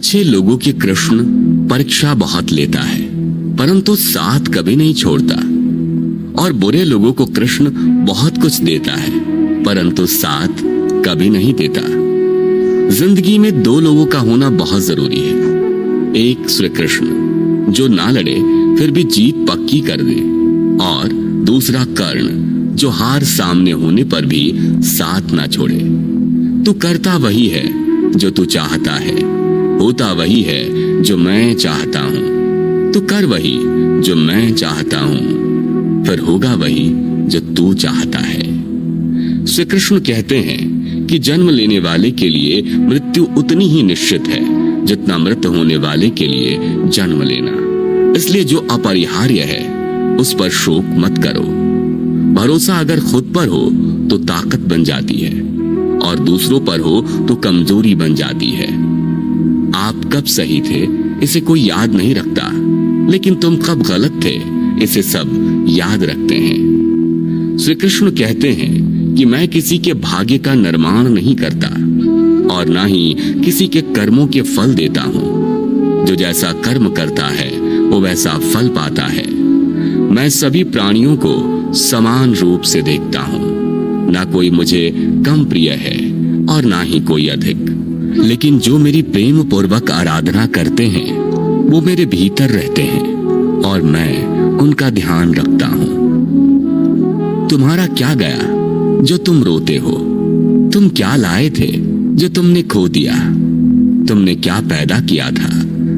अच्छे लोगों की कृष्ण परीक्षा बहुत लेता है, परंतु साथ कभी नहीं छोड़ता। और बुरे लोगों को कृष्ण बहुत कुछ देता है, परंतु साथ कभी नहीं देता। जिंदगी में दो लोगों का होना बहुत जरूरी है। एक श्री कृष्ण जो ना लड़े फिर भी जीत पक्की कर दे, और दूसरा कर्ण जो हार सामने होने पर भी साथ ना छोड़े। तू करता वही है जो तू चाहता है, होता वही है जो मैं चाहता हूं। तू कर वही जो मैं चाहता हूं, फिर होगा वही जो तू चाहता है। श्री कृष्ण कहते हैं कि जन्म लेने वाले के लिए मृत्यु उतनी ही निश्चित है जितना मृत होने वाले के लिए जन्म लेना। इसलिए जो अपरिहार्य है उस पर शोक मत करो। भरोसा अगर खुद पर हो तो ताकत बन जाती है, और दूसरों पर हो तो कमजोरी बन जाती है। आप कब सही थे इसे कोई याद नहीं रखता, लेकिन तुम कब गलत थे इसे सब याद रखते हैं। श्री कृष्ण कहते हैं कि मैं किसी के भाग्य का निर्माण नहीं करता, और ना ही किसी के कर्मों के फल देता हूं। जो जैसा कर्म करता है वो वैसा फल पाता है। मैं सभी प्राणियों को समान रूप से देखता हूं, ना कोई मुझे कम प्रिय है और ना ही कोई अधिक। लेकिन जो मेरी प्रेम पूर्वक आराधना करते हैं वो मेरे भीतर रहते हैं, और मैं उनका ध्यान रखता हूं। तुम्हारा क्या गया जो तुम रोते हो? तुम क्या लाए थे जो तुमने खो दिया? तुमने क्या पैदा किया था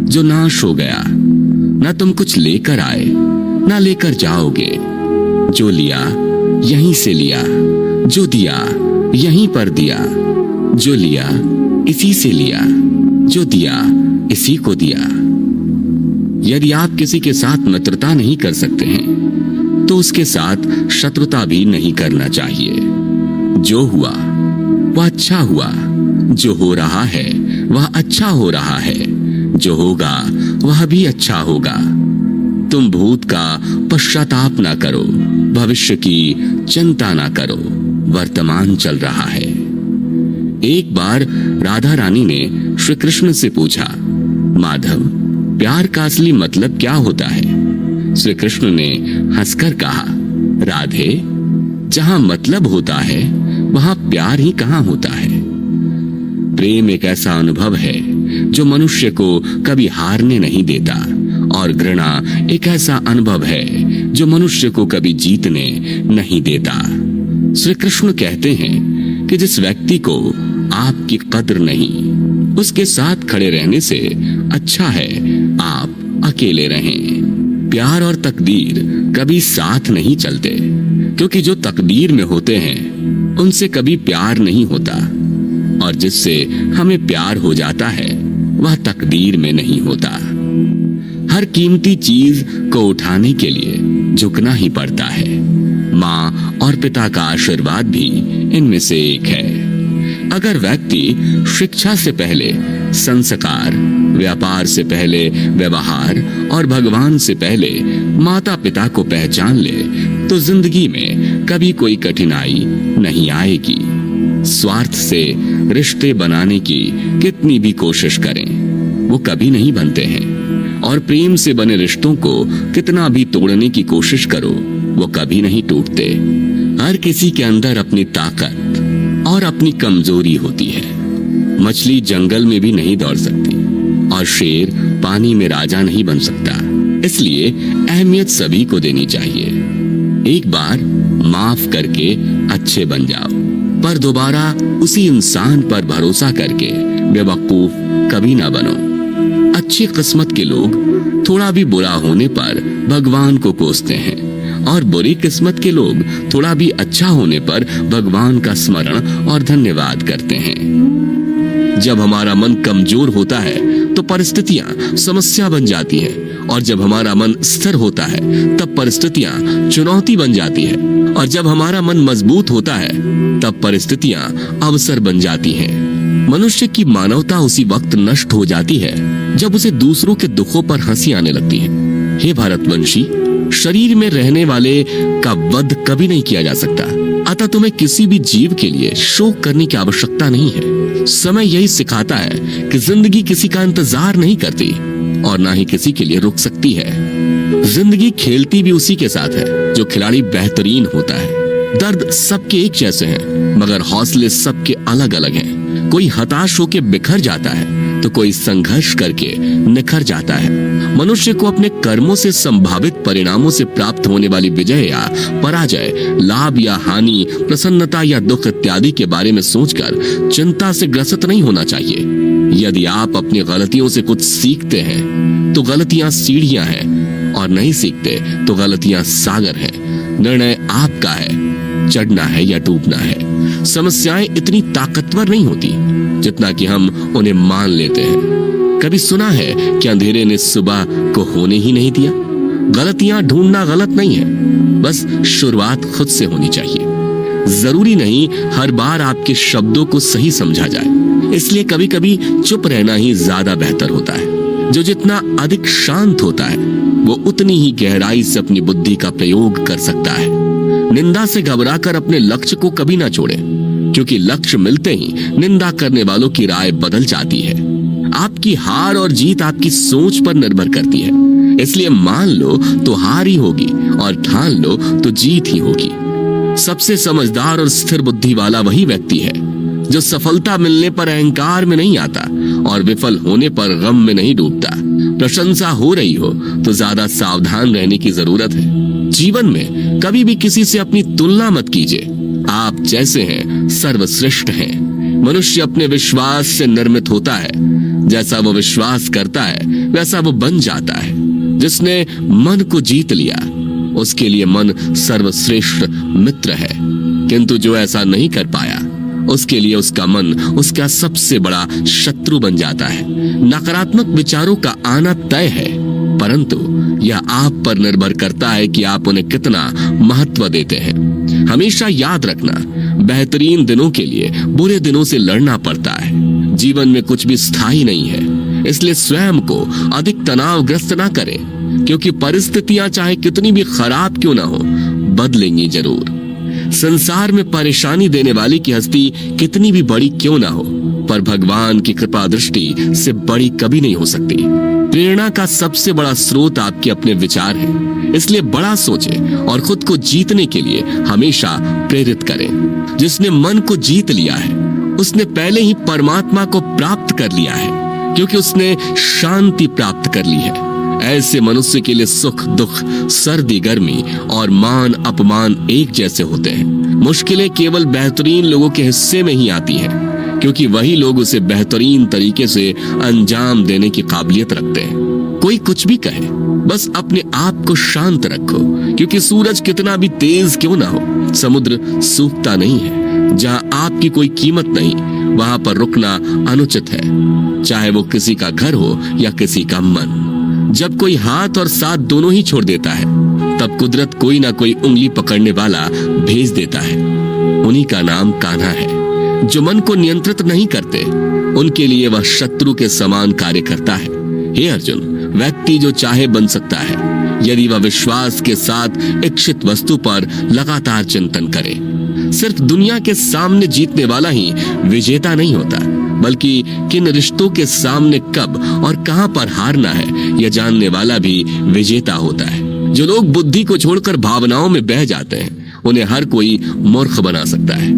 जो नाश हो गया? ना तुम कुछ लेकर आए ना लेकर जाओगे। जो लिया यहीं से लिया, जो दिया यहीं पर दिया। जो लिया इसी से लिया, जो दिया इसी को दिया। यदि आप किसी के साथ मित्रता नहीं कर सकते हैं तो उसके साथ शत्रुता भी नहीं करना चाहिए। जो हुआ वह अच्छा हुआ, जो हो रहा है वह अच्छा हो रहा है, जो होगा वह भी अच्छा होगा। तुम भूत का पश्चाताप ना करो, भविष्य की चिंता ना करो, वर्तमान चल रहा है। एक बार राधा रानी ने श्री कृष्ण से पूछा, माधव, प्यार का असली मतलब क्या होता है? श्री कृष्ण ने हंसकर कहा, राधे, जहां मतलब होता है वहां प्यार ही कहां होता है। प्रेम एक ऐसा अनुभव है जो मनुष्य को कभी हारने नहीं देता, और घृणा एक ऐसा अनुभव है जो मनुष्य को कभी जीतने नहीं देता। श्री कृष्ण कहते हैं कि जिस व्यक्ति को आपकी कद्र नहीं, उसके साथ खड़े रहने से अच्छा है आप अकेले रहें। प्यार और तकदीर कभी साथ नहीं चलते, क्योंकि जो तकदीर में होते हैं उनसे कभी प्यार नहीं होता, और जिससे हमें प्यार हो जाता है वह तकदीर में नहीं होता। हर कीमती चीज को उठाने के लिए झुकना ही पड़ता है। माँ और पिता का आशीर्वाद भी इनमें से एक है। अगर व्यक्ति शिक्षा से पहले संस्कार, व्यापार से पहले व्यवहार और भगवान से पहले माता पिता को पहचान ले तो जिंदगी में कभी कोई कठिनाई नहीं आएगी। स्वार्थ से रिश्ते बनाने की कितनी भी कोशिश करें वो कभी नहीं बनते हैं, और प्रेम से बने रिश्तों को कितना भी तोड़ने की कोशिश करो वो कभी नहीं टूटते। हर किसी के अंदर अपनी ताकत और अपनी कमजोरी होती है। मछली जंगल में भी नहीं दौड़ सकती, और शेर पानी में राजा नहीं बन सकता। इसलिए अहमियत सभी को देनी चाहिए। एक बार माफ करके अच्छे बन जाओ, पर दोबारा उसी इंसान पर भरोसा करके बेवकूफ कभी ना बनो। अच्छी किस्मत के लोग थोड़ा भी बुरा होने पर भगवान को कोसते हैं, और बुरी किस्मत के लोग थोड़ा भी अच्छा होने पर भगवान का स्मरण और धन्यवाद करते हैं। जब हमारा मन कमजोर होता है तो परिस्थितियां समस्या बन जाती हैं, और जब हमारा मन स्थिर होता है तब परिस्थितियां चुनौती बन जाती है, और जब हमारा मन मजबूत होता है तब परिस्थितियां अवसर बन जाती हैं। मनुष्य की मानवता उसी वक्त नष्ट हो जाती है जब उसे दूसरों के दुखों पर हंसी आने लगती है। हे भारतवंशी, शरीर में रहने वाले का वध कभी नहीं किया जा सकता, अतः तुम्हें किसी भी जीव के लिए शोक करने की आवश्यकता नहीं है। समय यही सिखाता है कि जिंदगी किसी का इंतजार नहीं करती और ना ही किसी के लिए रुक सकती है। जिंदगी खेलती भी उसी के साथ है जो खिलाड़ी बेहतरीन होता है। दर्द सबके एक जैसे हैं, मगर हौसले सबके अलग अलग हैं। कोई हताश होकर बिखर जाता है तो कोई संघर्ष करके निखर जाता है। मनुष्य को अपने कर्मों से संभावित परिणामों से प्राप्त होने वाली विजय या पराजय, लाभ या हानि, प्रसन्नता या दुख इत्यादि के बारे में सोचकर चिंता से ग्रसित नहीं होना चाहिए। यदि आप अपनी गलतियों से कुछ सीखते हैं तो गलतियां सीढ़ियां हैं, और नहीं सीखते तो गलतियां सागर हैं। निर्णय आपका है, चढ़ना है या डूबना है। समस्याएं इतनी ताकतवर नहीं होती जितना कि हम उन्हें मान लेते हैं। कभी सुना है कि अंधेरे ने सुबह को होने ही नहीं दिया? गलतियां ढूंढना गलत नहीं है, बस शुरुआत खुद से होनी चाहिए। जरूरी नहीं हर बार आपके शब्दों को सही समझा जाए, इसलिए कभी कभी चुप रहना ही ज्यादा बेहतर होता है। जो जितना अधिक शांत होता है वो उतनी ही गहराई से अपनी बुद्धि का प्रयोग कर सकता है। निंदा से घबराकर अपने लक्ष्य को कभी ना छोड़ें, क्योंकि लक्ष्य मिलते ही निंदा करने वालों की राय बदल जाती है। आपकी हार और जीत आपकी सोच पर निर्भर करती है, इसलिए मान लो तो हार ही होगी और ठान लो तो जीत ही होगी। सबसे समझदार और स्थिर बुद्धि वाला वही व्यक्ति है जो सफलता मिलने पर अहंकार में नहीं आता और विफल होने पर गम में नहीं डूबता। प्रशंसा हो रही हो तो ज्यादा सावधान रहने की जरूरत है। जीवन में कभी भी किसी से अपनी तुलना मत कीजिए। आप जैसे हैं सर्वश्रेष्ठ हैं। मनुष्य अपने विश्वास से निर्मित होता है। जैसा वो विश्वास करता है वैसा वो बन जाता है। जिसने मन को जीत लिया उसके लिए मन सर्वश्रेष्ठ मित्र है, किंतु जो ऐसा नहीं कर पाया उसके लिए उसका मन उसका सबसे बड़ा शत्रु बन जाता है। नकारात्मक विचारों का आना तय है, परंतु यह आप पर निर्भर करता है कि आप उन्हें कितना महत्व देते हैं। हमेशा याद रखना, बेहतरीन दिनों के लिए बुरे दिनों से लड़ना पड़ता है। जीवन में कुछ भी स्थायी नहीं है, इसलिए स्वयं को अधिक तनावग्रस्त ना करें, क्योंकि परिस्थितियां चाहे कितनी भी खराब क्यों ना हो, बदलेंगी जरूर। संसार में परेशानी देने वाली की हस्ती कितनी भी बड़ी क्यों ना हो, पर भगवान की कृपा दृष्टि से बड़ी कभी नहीं हो सकती। प्रेरणा का सबसे बड़ा स्रोत आपके अपने विचार हैं, इसलिए बड़ा सोचें और खुद को जीतने के लिए हमेशा प्रेरित करें। जिसने मन को जीत लिया है उसने पहले ही परमात्मा को प्राप्त कर लिया है, क्योंकि उसने शांति प्राप्त कर ली है। ऐसे मनुष्य के लिए सुख दुख, सर्दी गर्मी और मान अपमान एक जैसे होते हैं। मुश्किलें केवल बेहतरीन लोगों के हिस्से में ही आती हैं, क्योंकि वही लोग उसे बेहतरीन तरीके से अंजाम देने की काबिलियत रखते हैं। कोई कुछ भी कहे, बस अपने आप को शांत रखो, क्योंकि सूरज कितना भी तेज क्यों ना हो, समुद्र सूखता नहीं है। जहां आपकी कोई कीमत नहीं वहां पर रुकना अनुचित है, चाहे वो किसी का घर हो या किसी का मन। जब कोई हाथ और साथ दोनों ही छोड़ देता है तब कुदरत कोई ना कोई उंगली पकड़ने वाला भेज देता है। उन्हीं का नाम कान्हा है। जो मन को नियंत्रित नहीं करते उनके लिए वह शत्रु के समान कार्य करता है। हे अर्जुन, व्यक्ति जो चाहे बन सकता है यदि वह विश्वास के साथ इच्छित वस्तु पर लगातार चिंतन करे। सिर्फ दुनिया के सामने जीतने वाला ही विजेता नहीं होता, बल्कि किन रिश्तों के सामने कब और कहां पर हारना है यह जानने वाला भी विजेता होता है। जो लोग बुद्धि को छोड़कर भावनाओं में बह जाते हैं उन्हें हर कोई मूर्ख बना सकता है।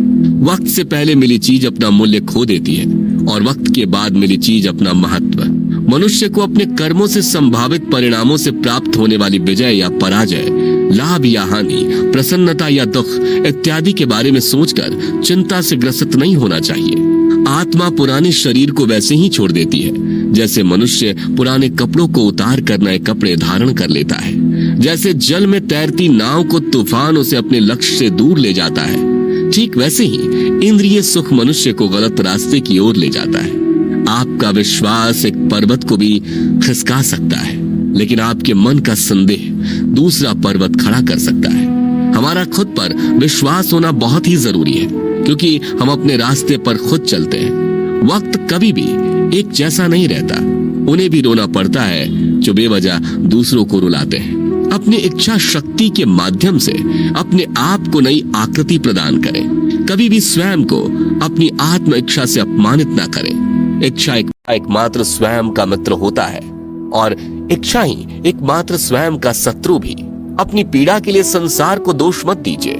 वक्त से पहले मिली चीज अपना मूल्य खो देती है और वक्त के बाद मिली चीज अपना महत्व। मनुष्य को अपने कर्मों से संभावित परिणामों से प्राप्त होने वाली विजय या पराजय, लाभ या हानि, प्रसन्नता या दुख इत्यादि के बारे में सोचकर चिंता से ग्रसित नहीं होना चाहिए। आत्मा पुराने शरीर को वैसे ही छोड़ देती है जैसे मनुष्य पुराने कपड़ों को उतार कर नए कपड़े धारण कर लेता है। जैसे जल में तैरती नाव को तूफान उसे अपने लक्ष्य से दूर ले जाता है, ठीक वैसे ही इंद्रिय सुख मनुष्य को गलत रास्ते की ओर ले जाता है। आपका विश्वास एक पर्वत को भी खिसका सकता है, लेकिन आपके मन का संदेह दूसरा पर्वत खड़ा कर सकता है। हमारा खुद पर विश्वास होना बहुत ही जरूरी है, क्योंकि हम अपने रास्ते पर खुद चलते हैं। वक्त कभी भी एक जैसा नहीं रहता। उन्हें भी रोना पड़ता है जो बेवजह दूसरों को रुलाते हैं। अपनी इच्छा शक्ति के माध्यम से अपने आप को नई आकृति प्रदान करें। कभी भी स्वयं को अपनी आत्म इच्छा से अपमानित ना करें। इच्छा एकमात्र स्वयं का मित्र होता है और इच्छा ही एकमात्र स्वयं का शत्रु भी। अपनी पीड़ा के लिए संसार को दोष मत दीजिए,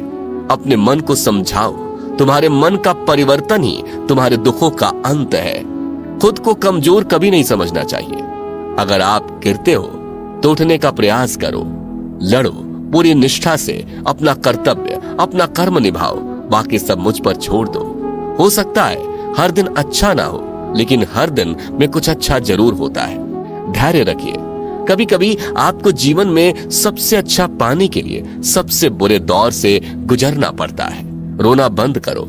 अपने मन को समझाओ। तुम्हारे मन का परिवर्तन ही तुम्हारे दुखों का अंत है। खुद को कमजोर कभी नहीं समझना चाहिए। अगर आप गिरते हो तो उठने का प्रयास करो, लड़ो पूरी निष्ठा से, अपना कर्तव्य अपना कर्म निभाओ, बाकी सब मुझ पर छोड़ दो। हो सकता है हर दिन अच्छा ना हो, लेकिन हर दिन में कुछ अच्छा जरूर होता है। धैर्य रखिए। कभी कभी आपको जीवन में सबसे अच्छा पाने के लिए सबसे बुरे दौर से गुजरना पड़ता है। रोना बंद करो,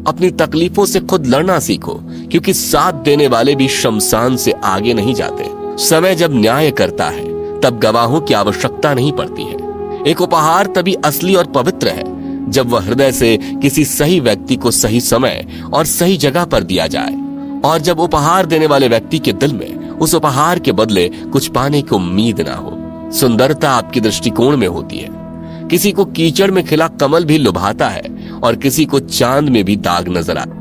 अपनी तकलीफों से खुद लड़ना सीखो, क्योंकि साथ देने वाले भी शमशान से आगे नहीं जाते। समय जब न्याय करता है तब गवाहों की आवश्यकता नहीं पड़ती है। एक उपहार तभी असली और पवित्र है जब वह हृदय से किसी सही व्यक्ति को सही समय और सही जगह पर दिया जाए, और जब उपहार देने वाले व्यक्ति के दिल में उस उपहार के बदले कुछ पाने की उम्मीद ना हो। सुंदरता आपके दृष्टिकोण में होती है। किसी को कीचड़ में खिला कमल भी लुभाता है और किसी को चांद में भी दाग नजर आता है।